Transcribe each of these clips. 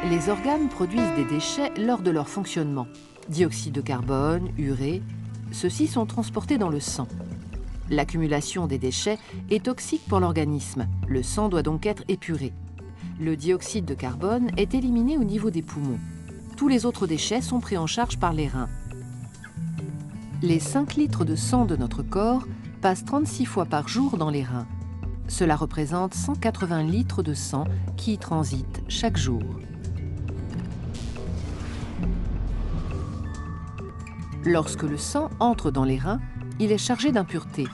Les organes produisent des déchets lors de leur fonctionnement. Dioxyde de carbone, urée, ceux-ci sont transportés dans le sang. L'accumulation des déchets est toxique pour l'organisme. Le sang doit donc être épuré. Le dioxyde de carbone est éliminé au niveau des poumons. Tous les autres déchets sont pris en charge par les reins. Les 5 litres de sang de notre corps passent 36 fois par jour dans les reins. Cela représente 180 litres de sang qui y transitent chaque jour. Lorsque le sang entre dans les reins, il est chargé d'impuretés.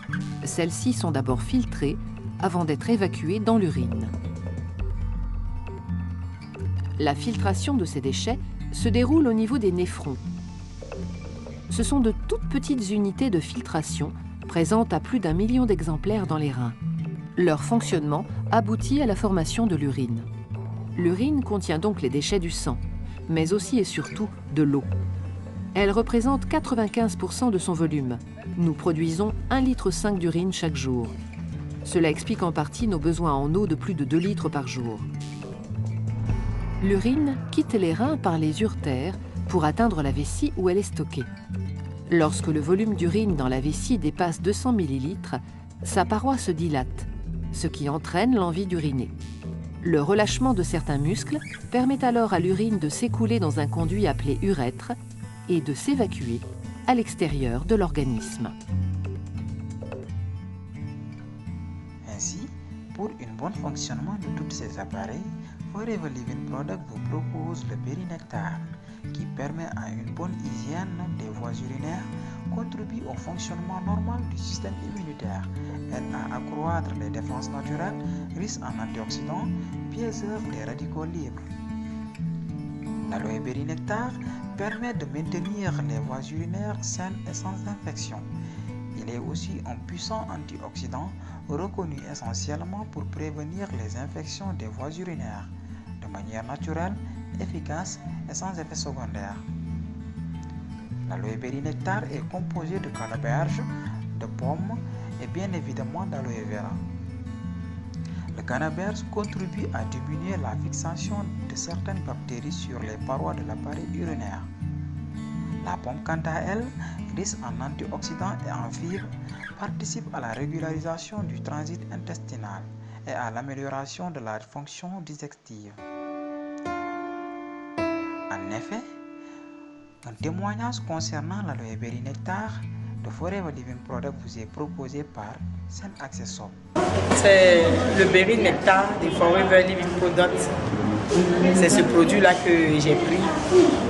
Celles-ci sont d'abord filtrées avant d'être évacuées dans l'urine. La filtration de ces déchets se déroule au niveau des néphrons. Ce sont de toutes petites unités de filtration présentes à plus d'1 million d'exemplaires dans les reins. Leur fonctionnement aboutit à la formation de l'urine. L'urine contient donc les déchets du sang, mais aussi et surtout de l'eau. Elle représente 95% de son volume. Nous produisons 1,5 litre d'urine chaque jour. Cela explique en partie nos besoins en eau de plus de 2 litres par jour. L'urine quitte les reins par les uretères pour atteindre la vessie où elle est stockée. Lorsque le volume d'urine dans la vessie dépasse 200 ml, sa paroi se dilate, ce qui entraîne l'envie d'uriner. Le relâchement de certains muscles permet alors à l'urine de s'écouler dans un conduit appelé urètre et de s'évacuer à l'extérieur de l'organisme. Ainsi, pour un bon fonctionnement de tous ces appareils, Forever Living Product vous propose le Périnectar, qui permet à une bonne hygiène des voies urinaires, contribue au fonctionnement normal du système immunitaire, aide à accroître les défenses naturelles, riche en antioxydants, préserve les radicaux libres. L'aloe berry nectar permet de maintenir les voies urinaires saines et sans infection. Il est aussi un puissant antioxydant reconnu essentiellement pour prévenir les infections des voies urinaires, de manière naturelle, efficace et sans effet secondaire. L'aloe berry nectar est composé de canneberge, de pommes et bien évidemment d'aloe vera. Le canneberge contribue à diminuer la fixation de certaines bactéries sur les parois de l'appareil urinaire. La pomme, quant à elle, riche en antioxydants et en fibres, participe à la régularisation du transit intestinal et à l'amélioration de la fonction digestive. En effet, un témoignage concernant l'aloe berry nectar de Forever Living Product vous est proposé par Sen Accessop. C'est le berry nectar de Forever Living Product. C'est ce produit-là que j'ai pris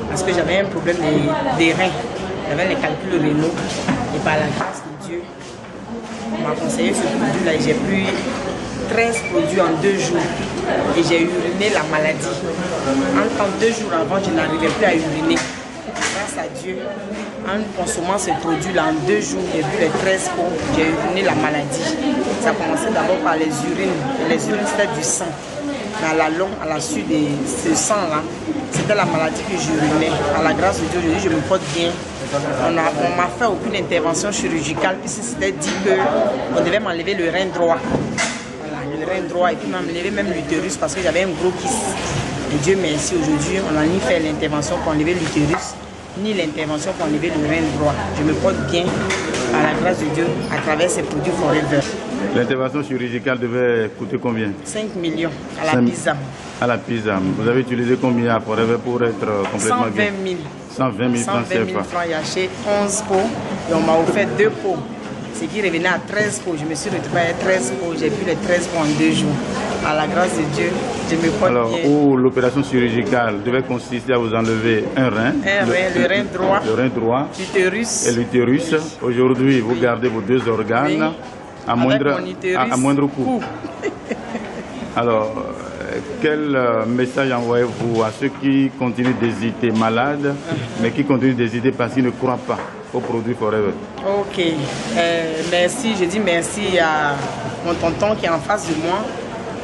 parce que j'avais un problème des reins. J'avais les calculs rénaux et par la grâce de Dieu, on m'a conseillé ce produit-là et j'ai pris 13 produits en 2 jours et j'ai uriné la maladie. En 2 jours avant, je n'arrivais plus à uriner. Grâce à Dieu, en consommant ce produit-là en 2 jours, j'ai vu les 13 pots, j'ai uriné la maladie. Ça a commencé d'abord par les urines. Les urines, c'était du sang. Mais à la longue, à la suite de ce sang-là, c'était la maladie que j'urinais. À la grâce de Dieu, aujourd'hui, je me porte bien. On m'a fait aucune intervention chirurgicale, puisque c'était dit qu'on devait m'enlever le rein droit. Voilà, le rein droit, et puis m'enlever même l'utérus parce que j'avais un gros kyste. Et Dieu merci, aujourd'hui, on n'a ni fait l'intervention pour enlever l'utérus, ni l'intervention pour enlever le rein droit. Je me porte bien, par la grâce de Dieu, à travers ces produits Forever. L'intervention chirurgicale devait coûter combien? 5 millions à la PISA. À la PISA. Vous avez utilisé combien à Forever pour être complètement 120 000. 120 000 francs CFA. 120 000 francs, j'ai acheté 11 pots et on m'a offert 2 pots. Ce qui revenait à 13 pots. Je me suis retrouvée à 13 pots. J'ai pris les 13 pots en 2 jours. À la grâce de Dieu, je me porte bien. Où l'opération chirurgicale devait consister à vous enlever un rein. Le rein droit. Le rein droit. L'utérus. Et l'utérus. Aujourd'hui, vous gardez vos 2 organes. Oui. À moindre coût. Alors, quel message envoyez-vous à ceux qui continuent d'hésiter, malades, mais qui continuent d'hésiter parce qu'ils ne croient pas aux produits Forever? Ok, merci, je dis merci à mon tonton qui est en face de moi.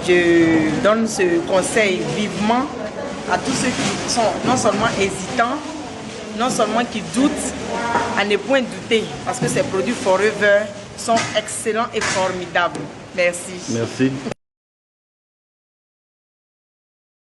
Je donne ce conseil vivement à tous ceux qui sont non seulement hésitants, non seulement qui doutent, à ne point douter, parce que ces produits Forever sont excellents et formidables. Merci. Merci.